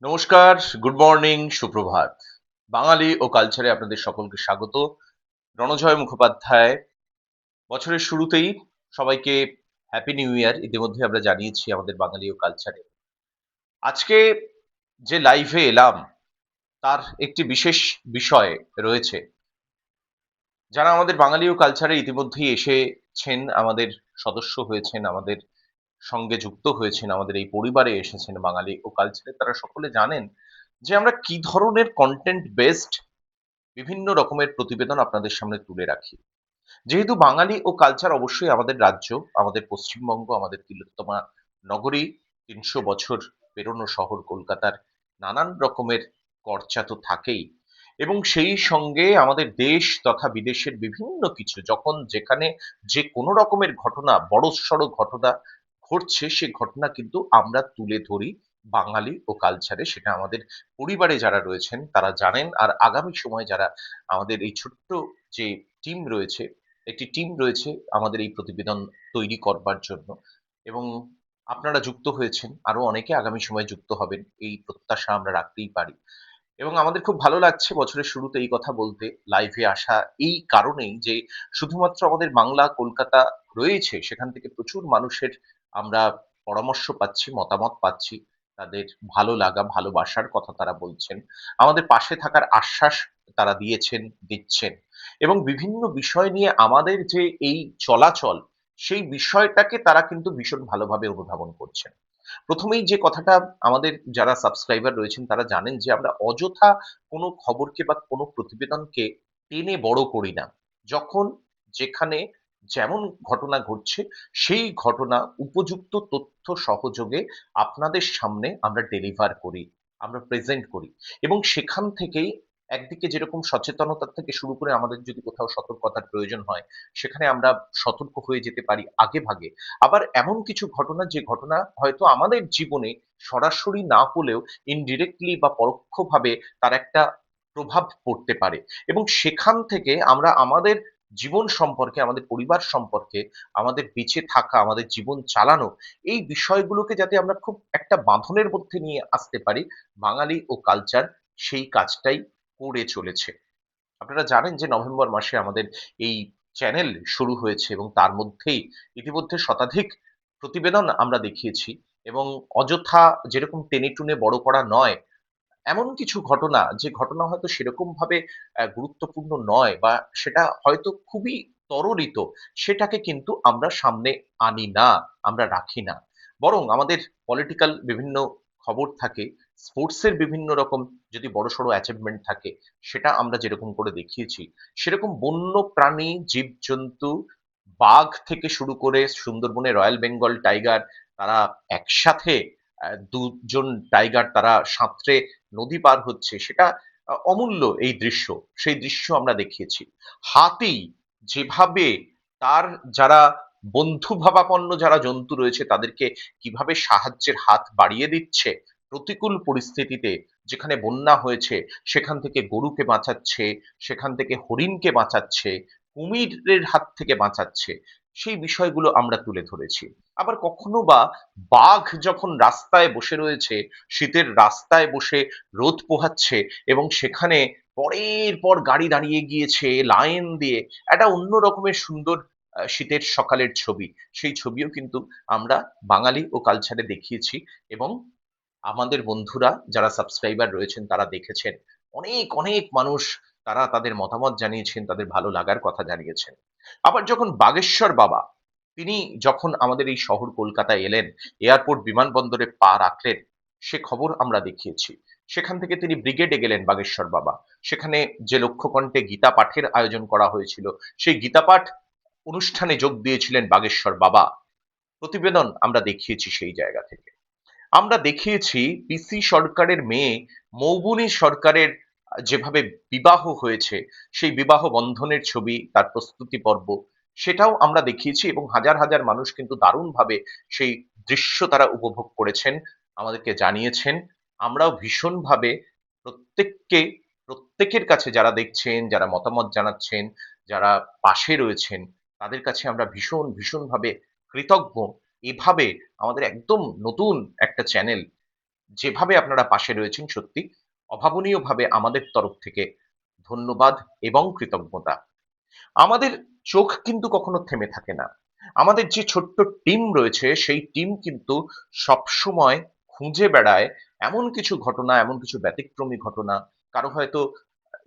নমস্কার, good morning, সুপ্রভাত। বাঙালি ও কালচারে আপনাদের সকলকে স্বাগত। রণজয় মুখোপাধ্যায়। বছরের শুরুতেই সবাইকে হ্যাপি নিউ ইয়ার ইতিমধ্যে আমরা জানিয়েছি আমাদের বাঙালি ও কালচারে। আজকে যে লাইভে এলাম তার একটি বিশেষ বিষয় রয়েছে। যারা আমাদের বাঙালি ও কালচারে ইতিমধ্যেই এসেছেন, আমাদের সদস্য হয়েছেন, আমাদের সঙ্গে যুক্ত হয়েছেন, আমাদের এই পরিবারে এসেছেন বাঙালি ও কালচারে, তারা সকলে জানেন যে আমরা কি ধরনের কনটেন্ট বেসড বিভিন্ন রকমের প্রতিবেদন আপনাদের সামনে তুলে রাখি। যেহেতু বাঙালি ও কালচার অবশ্যই আমাদের রাজ্য, আমাদের পশ্চিমবঙ্গ, আমাদের তিলোত্তমা নগরী, ৩০০ বছর পেরোনো শহর কলকাতার নানান রকমের চর্চা তো থাকেই, এবং সেই সঙ্গে আমাদের দেশ তথা বিদেশের বিভিন্ন কিছু যখন যেখানে যে কোনো রকমের ঘটনা, বড়সড় ঘটনা ঘটছে, সে ঘটনা কিন্তু আমরা তুলে ধরি বাঙালি ও কালচারে। সেটা আমাদের পরিবারে যারা রয়েছেন তারা জানেন, আর আগামী সময়ে যারা আমাদের এই ছোট্ট যে টিম রয়েছে, একটি টিম রয়েছে আমাদের এই প্রতিবেদন তৈরি করবার জন্য, এবং আপনারা যুক্ত হয়েছেন, আরো অনেকে আগামী সময়ে যুক্ত হবেন এই প্রত্যাশা আমরা রাখতেই পারি। এবং আমাদের খুব ভালো লাগছে বছরের শুরুতে এই কথা বলতে, লাইভে আসা এই কারণেই যে শুধুমাত্র আমাদের বাংলা কলকাতা রয়েছে, সেখান থেকে প্রচুর মানুষের আমরা পরামর্শ পাচ্ছি, মতামত পাচ্ছি, তাদের ভালো লাগা ভালোবাসার কথা তারা বলছেন, আমাদের পাশে থাকার আশ্বাস তারা দিয়েছেন, দিচ্ছেন, এবং বিভিন্ন বিষয় নিয়ে আমাদের যে এই চলাচল, সেই বিষয়টাকে তারা কিন্তু ভীষণ ভালোভাবে অনুধাবন করছেন। প্রথমেই যে কথাটা, আমাদের যারা সাবস্ক্রাইবার রয়েছেন তারা জানেন যে আমরা অযথা কোনো খবরকে বা কোনো প্রতিবেদনকে টেনে বড় করি না। যখন যেখানে যেমন ঘটনা ঘটছে, সেই ঘটনা উপযুক্ত তথ্য সহযোগে আপনাদের সামনে আমরা ডেলিভার করি, আমরা প্রেজেন্ট করি, এবং সেখান থেকেই একদিকে যেরকম সচেতনতা থেকে শুরু করে আমাদের যদি কোথাও সতর্কতার প্রয়োজন হয়, সেখানে আমরা সতর্ক হয়ে যেতে পারি আগে ভাগে। আবার এমন কিছু ঘটনা, যে ঘটনা হয়তো আমাদের জীবনে সরাসরি না হলেও ইনডিরেক্টলি বা পরোক্ষভাবে তার একটা প্রভাব পড়তে পারে, এবং সেখান থেকে আমরা আমাদের জীবন সম্পর্কে, আমাদের পরিবার সম্পর্কে, আমাদের বেঁচে থাকা, আমাদের জীবন চালানো, এই বিষয়গুলোকে যাতে আমরা খুব একটা বাঁধনের মধ্যে নিয়ে আসতে পারি, বাঙালি ও কালচার সেই কাজটাই করে চলেছে। আপনারা জানেন যে নভেম্বর মাসে আমাদের এই চ্যানেল শুরু হয়েছে, এবং তার মধ্যেই ইতিমধ্যে শতাধিক প্রতিবেদন আমরা দেখিয়েছি, এবং অযথা যেরকম টেনে টুনে বড় করা নয়, এমন কিছু ঘটনা যে ঘটনা হয়তো সেরকম ভাবে গুরুত্বপূর্ণ নয়, বা সেটা হয়তো খুবই তরলিত, সেটাকে কিন্তু আমরা সামনে আনি না, আমরা রাখি না। বরং আমাদের পলিটিক্যাল বিভিন্ন খবর থাকে, স্পোর্টস এর বিভিন্ন রকম যদি বড়সড় অ্যাচিভমেন্ট থাকে, সেটা আমরা যেরকম করে দেখিয়েছি, সেরকম বন্য প্রাণী, জীবজন্তু, বাঘ থেকে শুরু করে সুন্দরবনে রয়্যাল বেঙ্গল টাইগার, তারা একসাথে ২ জন টাইগার তারা সাঁতরে নদী পার হচ্ছে, সেটা অমূল্য এই দৃশ্য। সেই দৃশ্য আমরা দেখিয়েছি। হাতি যেভাবে তার যারা বন্ধুভাবাপন্ন যারা জন্তু রয়েছে তাদেরকে কিভাবে সাহায্যের হাত বাড়িয়ে দিচ্ছে প্রতিকূল পরিস্থিতিতে, যেখানে বন্যা হয়েছে সেখান থেকে গরুকে বাঁচাচ্ছে, সেখান থেকে হরিণকে বাঁচাচ্ছে, কুমিরের হাত থেকে বাঁচাচ্ছে, সেই বিষয়গুলো আমরা তুলে ধরেছি। আবার কখনো বা বাঘ যখন রাস্তায় বসে রয়েছে, শীতের রাস্তায় বসে রোদ পোহাচ্ছে, এবং সেখানে পরের পর গাড়ি দাঁড়িয়ে গিয়েছে লাইন দিয়ে, একটা অন্য রকমের সুন্দর শীতের সকালের ছবি, সেই ছবিও কিন্তু আমরা বাঙালি ও কালচারে দেখিয়েছি, এবং আমাদের বন্ধুরা যারা সাবস্ক্রাইবার রয়েছেন তারা দেখেছেন। অনেক অনেক মানুষ তারা তাদের মতামত জানিয়েছেন, তাদের ভালো লাগার কথা জানিয়েছেন। আবার যখন বাগেশ্বর বাবা, তিনি যখন আমাদের এই শহর কলকাতায় এলেন, এয়ারপোর্ট বিমানবন্দরে পা রাখলেন, সে খবর আমরা দেখিয়েছি। সেখান থেকে তিনি ব্রিগেডে গেলেন বাগেশ্বর বাবা। সেখানে যে লক্ষ্যকণ্ঠে গীতা পাঠের আয়োজন করা হয়েছিল, সেই গীতা পাঠ অনুষ্ঠানে যোগ দিয়েছিলেন বাগেশ্বর বাবা। প্রতিবেদন আমরা দেখিয়েছি সেই জায়গা থেকে। আমরা দেখিয়েছি পিসি সরকারের মেয়ে মৌবুনি সরকারের যেভাবে বিবাহ হয়েছে, সেই বিবাহ বন্ধনের ছবি, তার প্রস্তুতি পর্ব, সেটাও আমরা দেখিয়েছি, এবং হাজার হাজার মানুষ কিন্তু দারুণভাবে সেই দৃশ্য তারা উপভোগ করেছেন, আমাদেরকে জানিয়েছেন। আমরাও ভীষণভাবে প্রত্যেককে, প্রত্যেকের কাছে যারা দেখছেন, যারা মতামত জানাচ্ছেন, যারা পাশে রয়েছেন, তাদের কাছে আমরা ভীষণ ভীষণভাবে কৃতজ্ঞ। এভাবে আমাদের একদম নতুন একটা চ্যানেল যেভাবে আপনারা পাশে রয়েছেন, সত্যি অভাবনীয়ভাবে আমাদের তরফ থেকে ধন্যবাদ এবং কৃতজ্ঞতা। আমাদের চোখ কিন্তু কখনো থেমে থাকে না। আমাদের যে ছোট্ট টিম রয়েছে সেই টিম কিন্তু সবসময় খুঁজে বেড়ায় এমন কিছু ঘটনা, এমন কিছু ব্যতিক্রমী ঘটনা, কারো হয়তো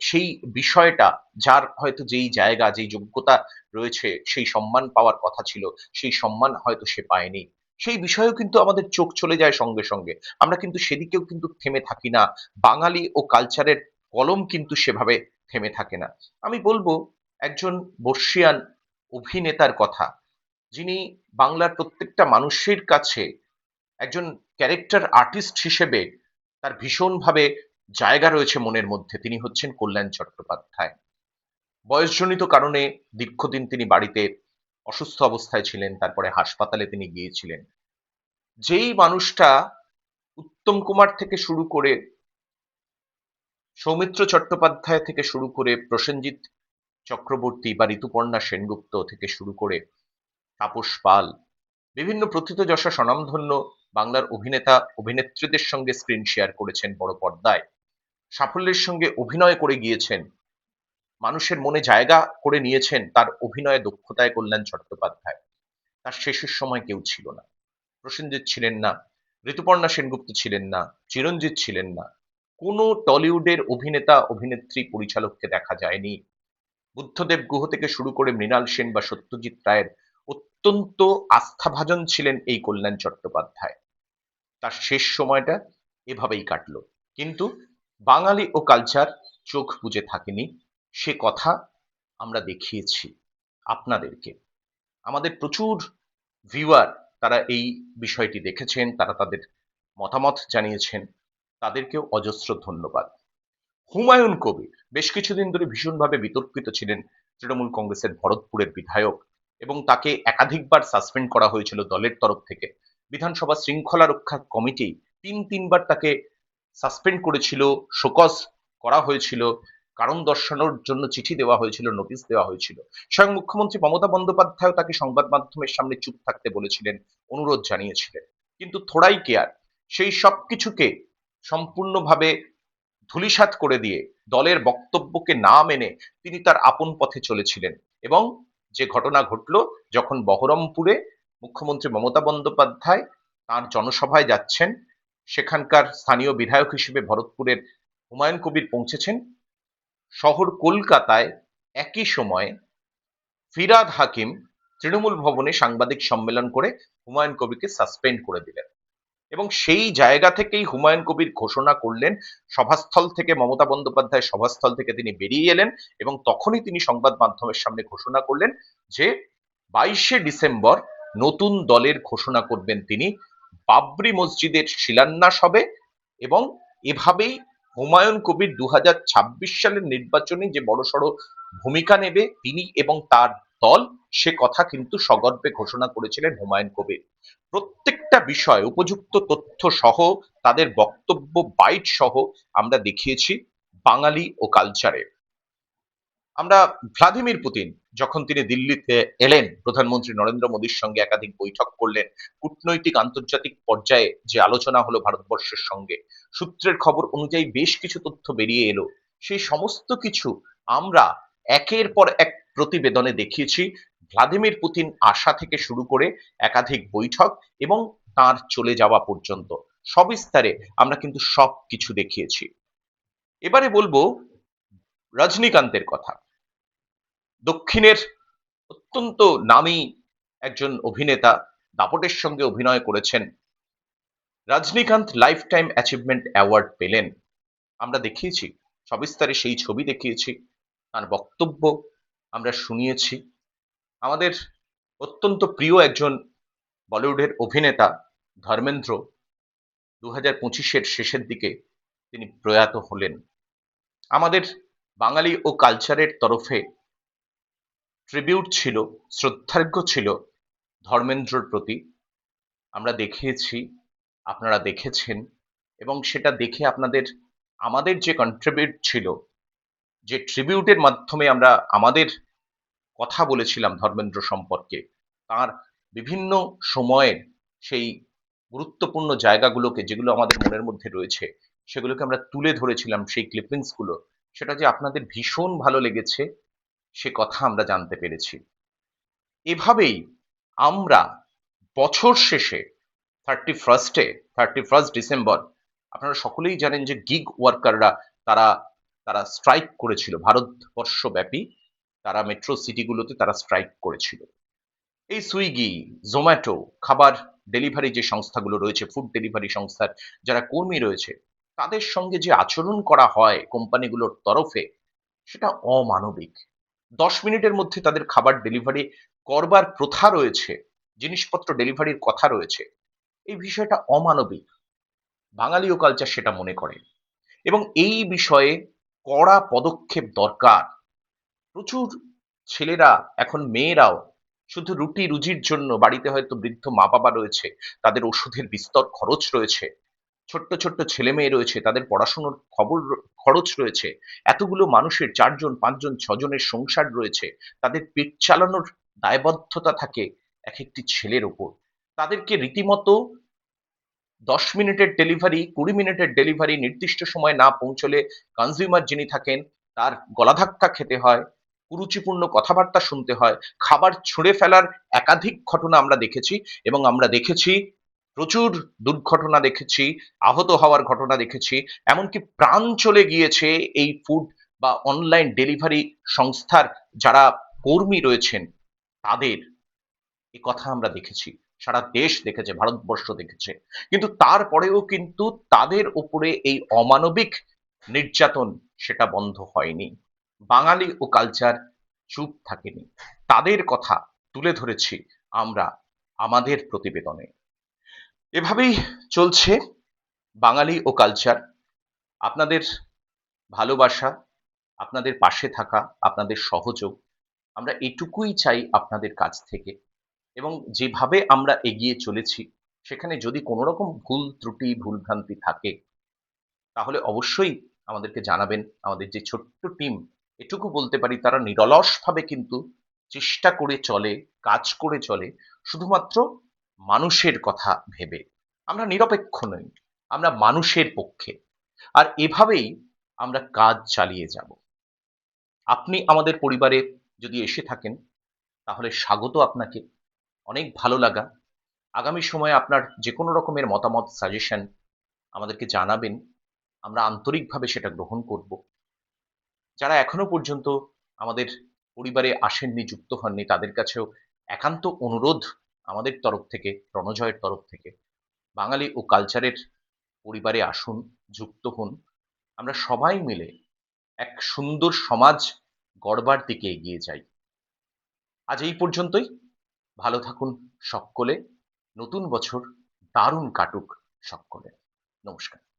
সেই বিষয়টা, যার হয়তো যেই জায়গা, যেই যোগ্যতা রয়েছে, সেই সম্মান পাওয়ার কথা ছিল, সেই সম্মান হয়তো সে পায়নি। সেই বিষয়েও কিন্তু আমাদের চোখ চলে যায় সঙ্গে, সঙ্গে। আমরা কিন্তু সেদিকেও কিন্তু থেমে থাকি না। বাঙালি ও কালচারের কলম কিন্তু সেভাবে থেমে থাকে না। আমি বলব একজন বর্ষীয়ান অভিনেতার কথা, যিনি বাংলার প্রত্যেকটা মানুষের কাছে একজন ক্যারেক্টার আর্টিস্ট হিসেবে তার ভীষণভাবে জায়গা রয়েছে মনের মধ্যে। তিনি হচ্ছেন কল্যাণ চট্টোপাধ্যায়। বয়সজনিত কারণে দীর্ঘদিন তিনি বাড়িতে অসুস্থ অবস্থায় ছিলেন। তারপরে হাসপাতালে তিনি গিয়েছিলেন। যেই মানুষটা উত্তম কুমার থেকে শুরু করে, সৌমিত্র চট্টোপাধ্যায় থেকে শুরু করে, প্রসেনজিৎ চক্রবর্তী বা ঋতুপর্ণা সেনগুপ্ত থেকে শুরু করে তাপস পাল, বিভিন্ন প্রথিতযশা স্বনামধন্য বাংলার অভিনেতা অভিনেত্রীদের সঙ্গে স্ক্রিন শেয়ার করেছেন বড় পর্দায়, সাফল্যের সঙ্গে অভিনয় করে গিয়েছেন, মানুষের মনে জায়গা করে নিয়েছেন তার অভিনয় দক্ষতায় কল্যাণ চট্টোপাধ্যায়। তার শেষের সময় কেউ ছিল না। প্রসেনজিৎ ছিলেন না, ঋতুপর্ণা সেনগুপ্ত ছিলেন না, চিরঞ্জিত ছিলেন না। কোনো টলিউডের অভিনেতা অভিনেত্রী পরিচালককে দেখা যায়নি। বুদ্ধদেব গুহ থেকে শুরু করে মৃণাল সেন বা সত্যজিৎ রায়ের অত্যন্ত আস্থাভাজন ছিলেন এই কল্যাণ চট্টোপাধ্যায়। তার শেষ সময়টা এভাবেই কাটলো। কিন্তু বাঙালি ও কালচার চোখ বুজে থাকেনি, সে কথা আমরা দেখিয়েছি আপনাদেরকে। আমাদের প্রচুর ভিউয়ার, তারা এই বিষয়টি দেখেছেন, তারা তাদের মতামত জানিয়েছেন, তাদেরকেও অজস্র ধন্যবাদ। হুমায়ুন কবির বেশ কিছুদিন ধরে ভীষণভাবে বিতর্কিত ছিলেন, তৃণমূল কংগ্রেসের ভরতপুরের বিধায়ক, এবং তাকে একাধিকবার সাসপেন্ড করা হয়েছিল দলের তরফ থেকে। বিধানসভা শৃঙ্খলা রক্ষা কমিটি তিনবার তাকে সাসপেন্ড করেছিল, শোকজ করা হয়েছিল, কারণ দর্শানোর জন্য চিঠি দেওয়া হয়েছিল, নোটিশ দেওয়া হয়েছিল। স্বয়ং মুখ্যমন্ত্রী মমতা বন্দ্যোপাধ্যায় তাকে সংবাদ মাধ্যমের সামনে চুপ থাকতে বলেছিলেন, অনুরোধ জানিয়েছিলেন। কিন্তু থোড়াই কেয়ার, সেই সব কিছুকে সম্পূর্ণভাবে ধূলিসাৎ করে দিয়ে দলের বক্তব্যকে না মেনে তিনি তার আপন পথে চলেছিলেন। এবং যে ঘটনা ঘটল, যখন বহরমপুরে মুখ্যমন্ত্রী মমতা বন্দ্যোপাধ্যায় তার জনসভায় যাচ্ছেন, সেখানকার স্থানীয় বিধায়ক হিসেবে ভরতপুরের হুমায়ুন কবির পৌঁছেছেন, শহর কলকাতায় একই সময়ে ফিরহাদ হাকিম তৃণমূল ভবনে সাংবাদিক সম্মেলন করে হুমায়ুন কবিরকে সাসপেন্ড করে দিলেন। এবং সেই জায়গা থেকেই হুমায়ুন কবির ঘোষণা করলেন, সভাস্থল থেকে মমতা বন্দ্যোপাধ্যায় সভাস্থল থেকে তিনি বেরিয়ে এলেন, এবং তখনই তিনি সংবাদ মাধ্যমের সামনে ঘোষণা করলেন যে 22শে ডিসেম্বর নতুন দলের ঘোষণা করবেন তিনি, বাবরি মসজিদের শিলান্যাস হবে, এবং এভাবেই হুমায়ুন কবির 2026 সালের নির্বাচনে যে বড়সড় ভূমিকা নেবে তিনি এবং তার দল, সে কথা কিন্তু সগর্বে ঘোষণা করেছিলেন হুমায়ুন কবির। প্রত্যেকটা বিষয় উপযুক্ত তথ্য সহ, তাদের বক্তব্য বাইট সহ আমরা দেখিয়েছি বাঙালি ও কালচারে। আমরা ভ্লাদিমির পুতিন যখন তিনি দিল্লিতে এলেন, প্রধানমন্ত্রী নরেন্দ্র মোদীর সঙ্গে একাধিক বৈঠক করলেন, কূটনৈতিক আন্তর্জাতিক পর্যায়ে যে আলোচনা হলো ভারতবর্ষের সঙ্গে, সূত্রের খবর অনুযায়ী বেশ কিছু তথ্য বেরিয়ে এলো। সেই সমস্ত কিছু আমরা একের পর এক প্রতিবেদনে দেখিয়েছি। ভ্লাদিমির পুতিন আসা থেকে শুরু করে একাধিক বৈঠক এবং তার চলে যাওয়া পর্যন্ত সবিস্তারে আমরা কিন্তু সবকিছু দেখিয়েছি। এবারে বলবো রজনীকান্তের কথা। দক্ষিণের অত্যন্ত নামী একজন অভিনেতা, দাপটের সঙ্গে অভিনয় করেছেন। Rajinikanth lifetime achievement award পেলেন। আমরা দেখিয়েছি, সবিস্তারে সেই ছবি দেখিয়েছি, তার বক্তব্য আমরা শুনিয়েছি। আমাদের অত্যন্ত প্রিয় একজন বলিউডের অভিনেতা ধর্মেন্দ্র 2025-এর শেষের দিকে তিনি প্রয়াত হলেন। আমাদের বাঙালি ও কালচারের তরফে ট্রিবিউট ছিল, শ্রদ্ধার্ঘ্য ছিল ধর্মেন্দ্রর প্রতি। আমরা দেখিয়েছি, আপনারা দেখেছেন, এবং সেটা দেখে আপনাদের, আমাদের যে কন্ট্রিবিউট ছিল, যে ট্রিবিউটের মাধ্যমে আমরা আমাদের কথা বলেছিলাম ধর্মেন্দ্র সম্পর্কে, তার বিভিন্ন সময়ের সেই গুরুত্বপূর্ণ জায়গাগুলোকে, যেগুলো আমাদের মনের মধ্যে রয়েছে, সেগুলোকে আমরা তুলে ধরেছিলাম সেই ক্লিপিংস গুলো। সেটা যে আপনাদের ভীষণ ভালো লেগেছে সে কথা আমরা জানতে পেরেছি। এভাবেই আমরা বছর শেষে 31 ডিসেম্বর, আপনারা সকলেই জানেন যে গিগ ওয়ার্কাররা তারা তারা স্ট্রাইক করেছিল ভারতবর্ষব্যাপী। তারা মেট্রো সিটিগুলোতে তারা স্ট্রাইক করেছিল। এই সুইগি, জোম্যাটো, খাবার ডেলিভারি যে সংস্থাগুলো রয়েছে, ফুড ডেলিভারি সংস্থার যারা কর্মী রয়েছে, তাদের সঙ্গে যে আচরণ করা হয় কোম্পানিগুলোর তরফে, সেটা অমানবিক। 10 মিনিটের মধ্যে তাদের খাবার ডেলিভারি করবার প্রথা রয়েছে, জিনিসপত্র ডেলিভারির কথা রয়েছে। এই বিষয়টা অমানবিক। বাঙালিও কালচার সেটা মনে করে এবং এই বিষয়ে কড়া পদক্ষেপ দরকার। প্রচুর ছেলেরা, এখন মেয়েরাও শুধু রুটি রুজির জন্য, বাড়িতে হয়তো বৃদ্ধ মা বাবা রয়েছে, তাদের ওষুধের বিস্তর খরচ রয়েছে, ছোট্ট ছোট্ট ছেলে মেয়ে রয়েছে, তাদের পড়াশোনার খরচ রয়েছে, এতগুলো মানুষের 4 জন 5 জন 6 জনের সংসার রয়েছে, তাদের পেট চালানোর দায়বদ্ধতা থাকে এক একটি ছেলের ওপর। তাদেরকে রীতিমতো 10 মিনিটের ডেলিভারি, 20 মিনিটের ডেলিভারি নির্দিষ্ট সময়ে না পৌঁছলে কনজিউমার যিনি থাকেন তার গলাধাক্কা খেতে হয়, কুরুচিপূর্ণ কথাবার্তা শুনতে হয়, খাবার ছুঁড়ে ফেলার একাধিক ঘটনা আমরা দেখেছি এবং আমরা দেখেছি প্রচুর দুর্ঘটনা দেখেছি, আহত হওয়ার ঘটনা দেখেছি, এমনকি প্রাণ চলে গিয়েছে এই ফুড বা অনলাইন ডেলিভারি সংস্থার যারা কর্মী রয়েছেন তাদের। এ কথা আমরা দেখেছি। সারা দেশ দেখেছে, ভারতবর্ষ দেখেছে। কিন্তু তারপরেও কিন্তু তাদের উপরে এই অমানবিক নির্যাতন সেটা বন্ধ হয়নি। বাঙালি ও কালচার চুপ থাকেনি। তাদের কথা তুলে ধরেছি আমরা আমাদের প্রতিবেদনে। এভাবেই চলছে বাঙালি ও কালচার। আপনাদের ভালোবাসা, আপনাদের পাশে থাকা, আপনাদের সহযোগ, আমরা এটুকুই চাই আপনাদের কাছ থেকে। এবং যেভাবে আমরা এগিয়ে চলেছি, সেখানে যদি কোনো রকম ভুল ত্রুটি, ভুলভ্রান্তি থাকে, তাহলে অবশ্যই আমাদেরকে জানাবেন। আমাদের যে ছোট্ট টিম, এটুকু বলতে পারি তারা নিরলসভাবে কিন্তু চেষ্টা করে চলে, কাজ করে চলে শুধুমাত্র মানুষের কথা ভেবে। আমরা নিরপেক্ষ নই, আমরা মানুষের পক্ষে। আর এভাবেই আমরা কাজ চালিয়ে যাব। আপনি আমাদের পরিবারে যদি এসে থাকেন, তাহলে স্বাগত আপনাকে। অনেক ভালো লাগা। আগামী সময়ে আপনার যেকোনো রকমের মতামত, সাজেশন আমাদেরকে জানাবেন। আমরা আন্তরিকভাবে সেটা গ্রহণ করব। যারা এখনো পর্যন্ত আমাদের পরিবারে আসেননি, যুক্ত হননি, তাদের কাছেও একান্ত অনুরোধ আমাদের তরফ থেকে, রণজয়ের তরফ থেকে, বাঙালি ও কালচারের পরিবারে আসুন, যুক্ত হন। আমরা সবাই মিলে এক সুন্দর সমাজ গড়বার দিকে এগিয়ে যাই। আজ এই পর্যন্তই। ভালো থাকুন সকলে। নতুন বছর দারুণ কাটুক সকলে। নমস্কার।